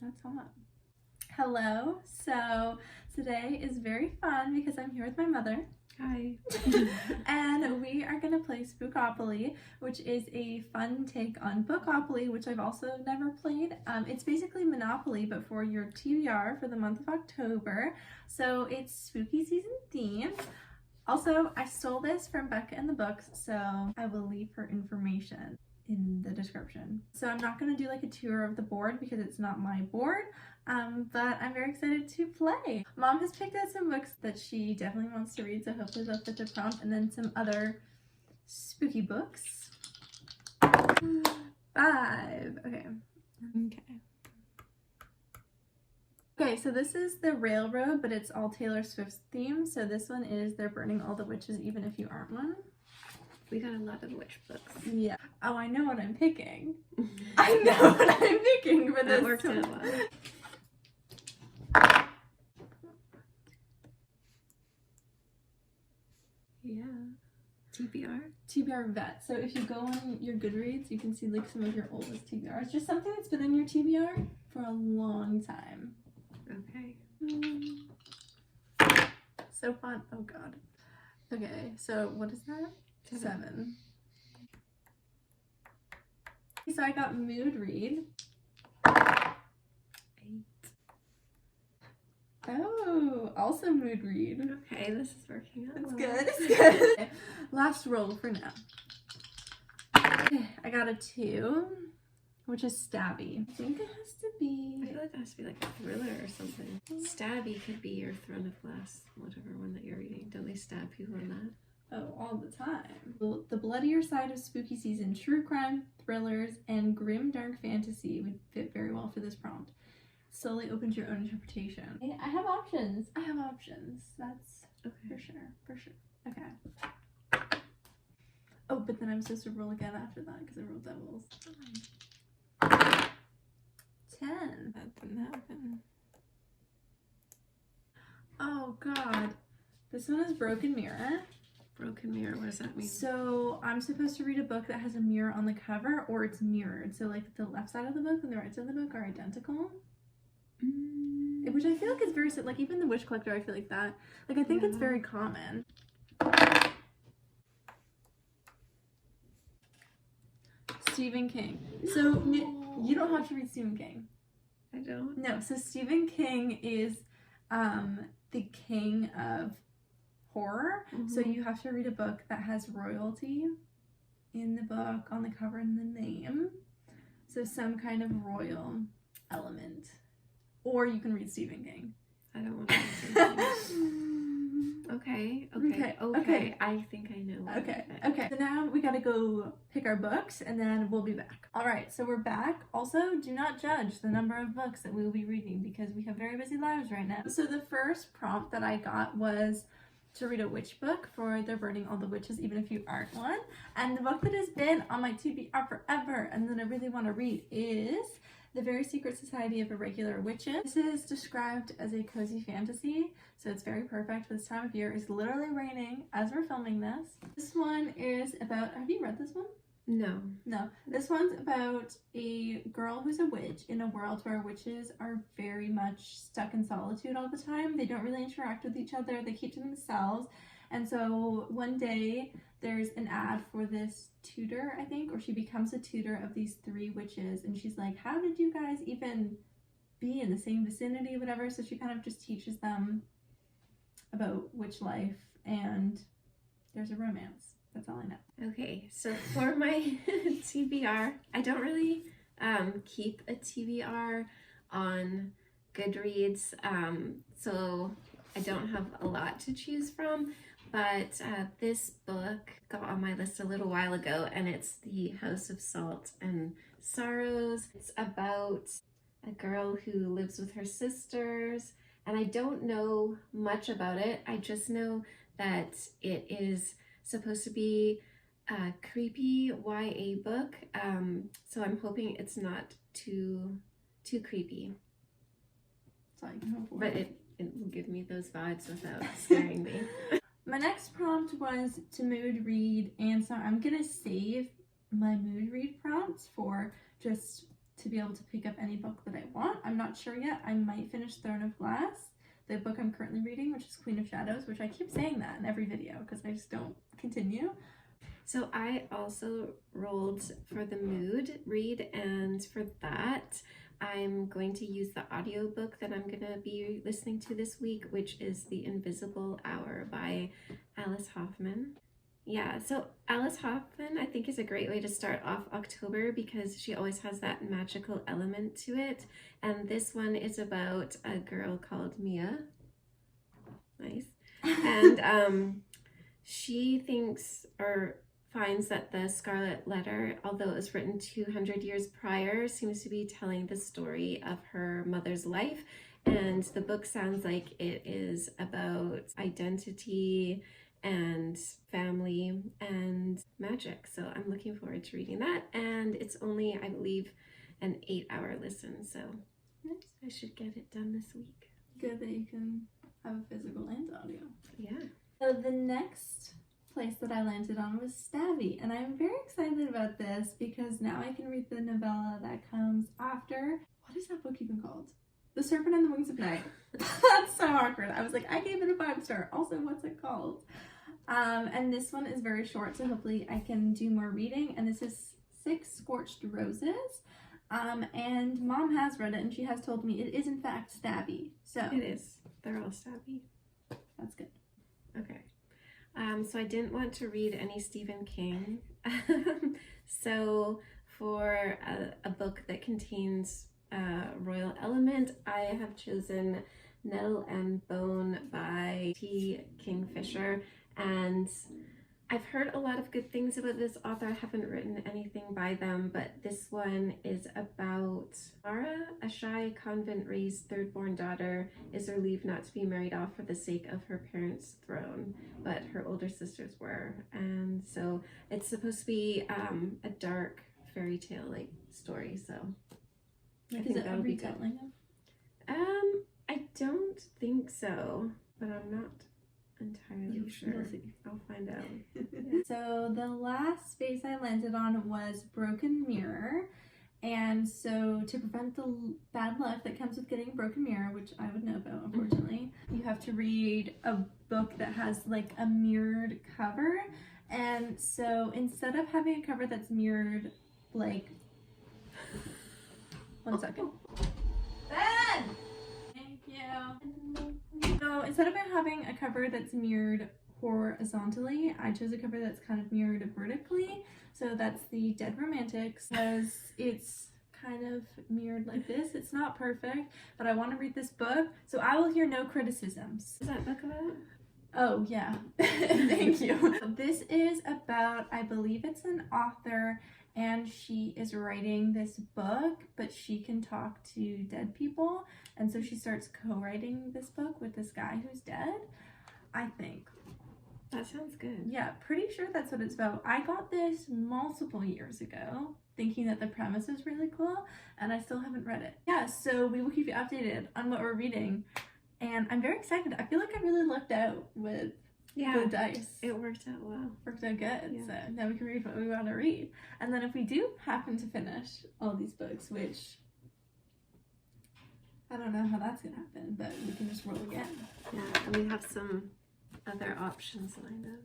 That's hot. Hello. So today is very fun because I'm here with my mother. Hi. And we are going to play Spookopoly, which is a fun take on Bookopoly, which I've also never played. It's basically Monopoly, but for your TBR for the month of October. So it's spooky season themed. Also, I stole this from Becca the Books, so I will leave her information in the description. So I'm not going to do like a tour of the board because it's not my board, but I'm very excited to play. Mom has picked out some books that she definitely wants to read, so hopefully they'll fit the prompt, and then some other spooky books. 5. Okay. Okay, so this is the Railroad, but it's all Taylor Swift's theme. So this one is They're Burning All the Witches Even If You Aren't One. We got a lot of witch books. Yeah. Oh, I know what I'm picking. I know what I'm picking for this. That worked out well. Yeah. TBR? TBR vet. So if you go on your Goodreads, you can see like some of your oldest TBRs. Just something that's been in your TBR for a long time. Okay. So fun. Oh god. Okay, so what is that? 7. So I got Mood Read. 8. Oh, also Mood Read. Okay, this is working out. It's well. good. It's good. Okay, last roll for now. Okay, I got a 2, which is Stabby. I think it has to be. I feel like that has to be like a thriller or something. Stabby could be your Throne of Glass, whatever one that you're reading. Don't they stab people in that? Oh, all the time. Well, the bloodier side of spooky season, true crime, thrillers, and grim dark fantasy would fit very well for this prompt. Slowly open to your own interpretation. I have options. I have options. That's Okay. for sure. For sure. Okay. Oh, but then I'm supposed to roll again after that because I rolled devils. 10. That didn't happen. Oh god. This one is Broken Mirror. Broken Mirror, what does that mean? So I'm supposed to read a book that has a mirror on the cover, or it's mirrored. So like the left side of the book and the right side of the book are identical. Which I feel like is very, like even the Witch Collector, I feel like that. Like I think it's very common. Stephen King. So you don't have to read Stephen King. I don't. No, so Stephen King is the king of horror. So you have to read a book that has royalty in the book, on the cover, and the name. So some kind of royal element. Or you can read Stephen King. I don't want to read Stephen King. Okay. I think I know. Okay. So now we gotta go pick our books and then we'll be back. All right, so we're back. Also, do not judge the number of books that we will be reading because we have very busy lives right now. So the first prompt that I got was to read a witch book for They're Burning All the Witches Even If You Aren't One. And the book that has been on my TBR forever and that I really want to read is The Very Secret Society of Irregular Witches. This is described as a cozy fantasy, so it's very perfect for this time of year. It's literally raining as we're filming this. This one is about, have you read this one? No. No. This one's about a girl who's a witch in a world where witches are very much stuck in solitude all the time. They don't really interact with each other. They keep to themselves. And so one day there's an ad for this tutor, I think, or she becomes a tutor of these 3 witches. And she's like, how did you guys even be in the same vicinity, whatever? So she kind of just teaches them about witch life, and there's a romance. That's all I know. Okay, so for my TBR, I don't really keep a TBR on Goodreads, so I don't have a lot to choose from, but this book got on my list a little while ago, and it's The House of Salt and Sorrows. It's about a girl who lives with her sisters, and I don't know much about it. I just know that it is supposed to be a creepy YA book, so I'm hoping it's not too creepy. That's all you can hope for. But it will give me those vibes without scaring me. My next prompt was to mood read, and so I'm gonna save my mood read prompts for just to be able to pick up any book that I want. I'm not sure yet. I might finish Throne of Glass, the book I'm currently reading, which is Queen of Shadows, which I keep saying that in every video because I just don't continue. So I also rolled for the mood read, and for that I'm going to use the audiobook that I'm going to be listening to this week, which is The Invisible Hour by Alice Hoffman. Yeah, so Alice Hoffman I think is a great way to start off October because she always has that magical element to it. And this one is about a girl called Mia. Nice. And she thinks or finds that the Scarlet Letter, although it was written 200 years prior, seems to be telling the story of her mother's life. And the book sounds like it is about identity and family and magic. So I'm looking forward to reading that. And it's only, I believe, an 8-hour listen. So I should get it done this week. Good that you can have a physical and audio. Yeah. So the next place that I landed on was Stabby, and I'm very excited about this because now I can read the novella that comes after. What is that book even called? The Serpent and the Wings of Night. That's so awkward. I was like, I gave it a 5-star. Also, what's it called? And this one is very short, so hopefully I can do more reading. And this is 6 Scorched Roses. And Mom has read it, and she has told me it is in fact stabby. So it is. They're all stabby. That's good. Okay. So I didn't want to read any Stephen King. So for a book that contains royal element, I have chosen Nettle and Bone by T. Kingfisher, and I've heard a lot of good things about this author. I haven't written anything by them, but this one is about Mara, a shy convent-raised third-born daughter, is relieved not to be married off for the sake of her parents' throne, but her older sisters were. And so it's supposed to be a dark fairy tale like story. So like, I think that'll be good. I don't think so, but I'm not entirely sure. You'll see. I'll find out. So the last space I landed on was Broken Mirror, and so to prevent the bad luck that comes with getting a broken mirror, which I would know about unfortunately, you have to read a book that has like a mirrored cover. And so instead of having a cover that's mirrored, like, one second. Ben! Thank you. So instead of having a cover that's mirrored horizontally, I chose a cover that's kind of mirrored vertically. So that's the Dead Romantics, because it's kind of mirrored like this. It's not perfect, but I want to read this book, so I will hear no criticisms. What's that book about? Oh, yeah. Thank you. This is about, I believe it's an author, and she is writing this book, but she can talk to dead people, and so she starts co-writing this book with this guy who's dead, I think. That sounds good. Yeah, pretty sure that's what it's about. I got this multiple years ago, thinking that the premise was really cool, and I still haven't read it. Yeah, so we will keep you updated on what we're reading, and I'm very excited. I feel like I really lucked out with the dice. It worked out well. Worked out good. Yeah. So now we can read what we want to read. And then if we do happen to finish all these books, which I don't know how that's going to happen, but we can just roll again. Yeah, and we have some other options lined up.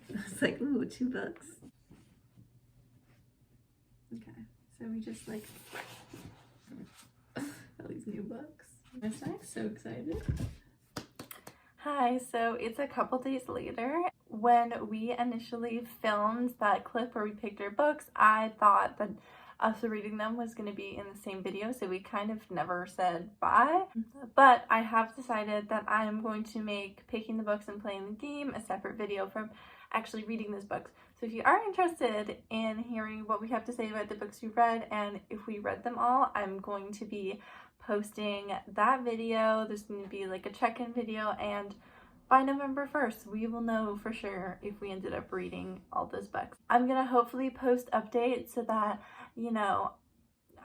It's like, ooh, 2 books. Okay, so we just like all these new books. What's next? So excited. Hi, so it's a couple days later. When we initially filmed that clip where we picked our books, I thought that us reading them was going to be in the same video, so we kind of never said bye. But I have decided that I am going to make picking the books and playing the game a separate video from actually reading those books. So if you are interested in hearing what we have to say about the books we read and if we read them all, I'm going to be posting that video. There's going to be like a check-in video, and by November 1st, we will know for sure if we ended up reading all those books. I'm going to hopefully post updates so that, you know,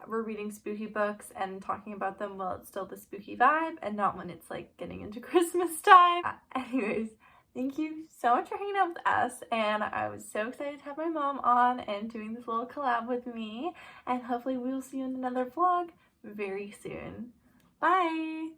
we're reading spooky books and talking about them while it's still the spooky vibe and not when it's like getting into Christmas time. Anyways, Thank you so much for hanging out with us, and I was so excited to have my mom on and doing this little collab with me, and hopefully we will see you in another vlog very soon. Bye!